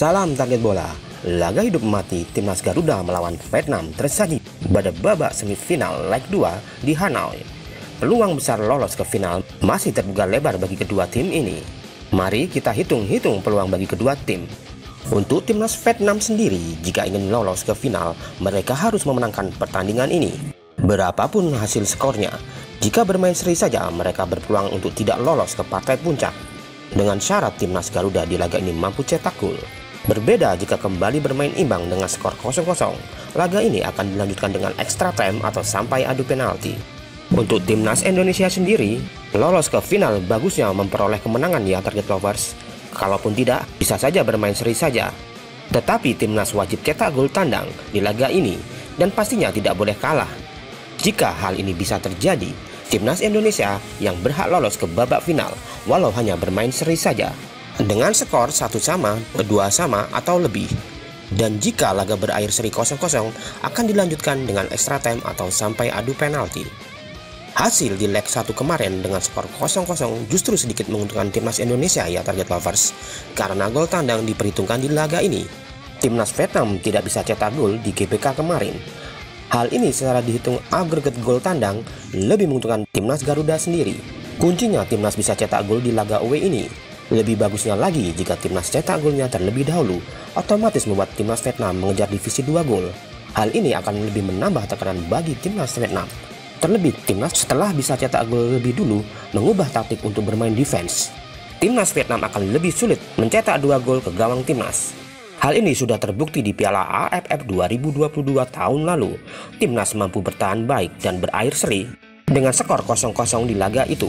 Salam target bola. Laga hidup mati timnas Garuda melawan Vietnam tersaji pada babak semifinal leg 2 di Hanoi. Peluang besar lolos ke final masih terbuka lebar bagi kedua tim ini. Mari kita hitung-hitung peluang bagi kedua tim. Untuk timnas Vietnam sendiri, jika ingin lolos ke final, mereka harus memenangkan pertandingan ini. Berapapun hasil skornya, jika bermain seri saja, mereka berpeluang untuk tidak lolos ke partai puncak. Dengan syarat timnas Garuda di laga ini mampu cetak gol. Berbeda jika kembali bermain imbang dengan skor 0-0, laga ini akan dilanjutkan dengan extra time atau sampai adu penalti. Untuk timnas Indonesia sendiri, lolos ke final bagusnya memperoleh kemenangan ya target lovers. Kalaupun tidak, bisa saja bermain seri saja. Tetapi timnas wajib cetak gol tandang di laga ini dan pastinya tidak boleh kalah. Jika hal ini bisa terjadi, timnas Indonesia yang berhak lolos ke babak final walau hanya bermain seri saja dengan skor 1-1, 2-1 atau lebih. Dan jika laga berakhir seri 0-0 akan dilanjutkan dengan extra time atau sampai adu penalti. Hasil di leg 1 kemarin dengan skor 0-0 justru sedikit menguntungkan timnas Indonesia ya target lovers, karena gol tandang diperhitungkan di laga ini. Timnas Vietnam tidak bisa cetak gol di GBK kemarin. Hal ini secara dihitung agregat gol tandang lebih menguntungkan timnas Garuda sendiri. Kuncinya timnas bisa cetak gol di laga away ini. Lebih bagusnya lagi jika timnas cetak golnya terlebih dahulu, otomatis membuat timnas Vietnam mengejar divisi 2 gol. Hal ini akan lebih menambah tekanan bagi timnas Vietnam. Terlebih timnas setelah bisa cetak gol lebih dulu mengubah taktik untuk bermain defense. Timnas Vietnam akan lebih sulit mencetak 2 gol ke gawang timnas. Hal ini sudah terbukti di Piala AFF 2022 tahun lalu. Timnas mampu bertahan baik dan berakhir seri dengan skor 0-0 di laga itu.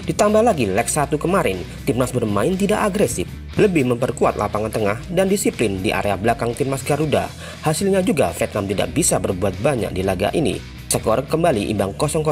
Ditambah lagi leg 1 kemarin, timnas bermain tidak agresif, lebih memperkuat lapangan tengah dan disiplin di area belakang timnas Garuda. Hasilnya juga Vietnam tidak bisa berbuat banyak di laga ini. Skor kembali imbang 0-0.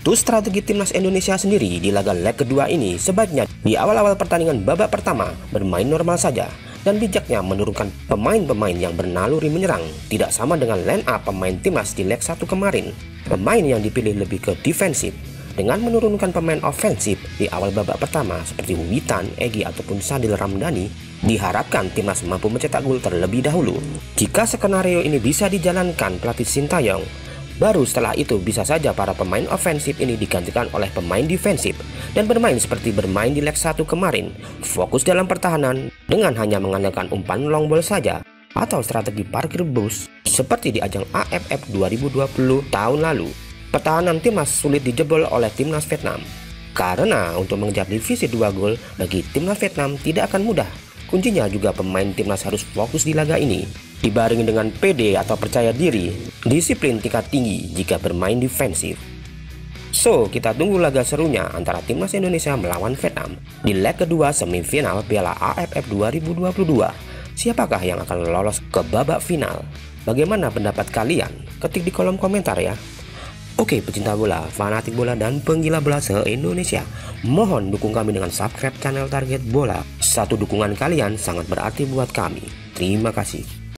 Untuk strategi timnas Indonesia sendiri di laga leg kedua ini sebaiknya di awal-awal pertandingan babak pertama bermain normal saja dan bijaknya menurunkan pemain-pemain yang bernaluri menyerang, tidak sama dengan line up pemain timnas di leg 1 kemarin. Pemain yang dipilih lebih ke defensif dengan menurunkan pemain ofensif di awal babak pertama seperti Witan, Egy ataupun Sadil Ramdhani. Diharapkan timnas mampu mencetak gol terlebih dahulu. Jika skenario ini bisa dijalankan pelatih Sintayong, baru setelah itu bisa saja para pemain ofensif ini digantikan oleh pemain defensif dan bermain seperti bermain di leg 1 kemarin, fokus dalam pertahanan dengan hanya mengandalkan umpan long ball saja atau strategi parkir bus seperti di ajang AFF 2020 tahun lalu. Pertahanan timnas sulit dijebol oleh timnas Vietnam, karena untuk mengejar divisi 2 gol bagi timnas Vietnam tidak akan mudah. Kuncinya juga pemain timnas harus fokus di laga ini, dibarengi dengan PD atau percaya diri, disiplin tingkat tinggi jika bermain defensif. So, kita tunggu laga serunya antara timnas Indonesia melawan Vietnam di leg kedua semifinal Piala AFF 2022. Siapakah yang akan lolos ke babak final? Bagaimana pendapat kalian? Ketik di kolom komentar ya. Oke, pecinta bola, fanatik bola, dan penggila bola se-Indonesia, mohon dukung kami dengan subscribe channel Target Bola. Satu dukungan kalian sangat berarti buat kami. Terima kasih.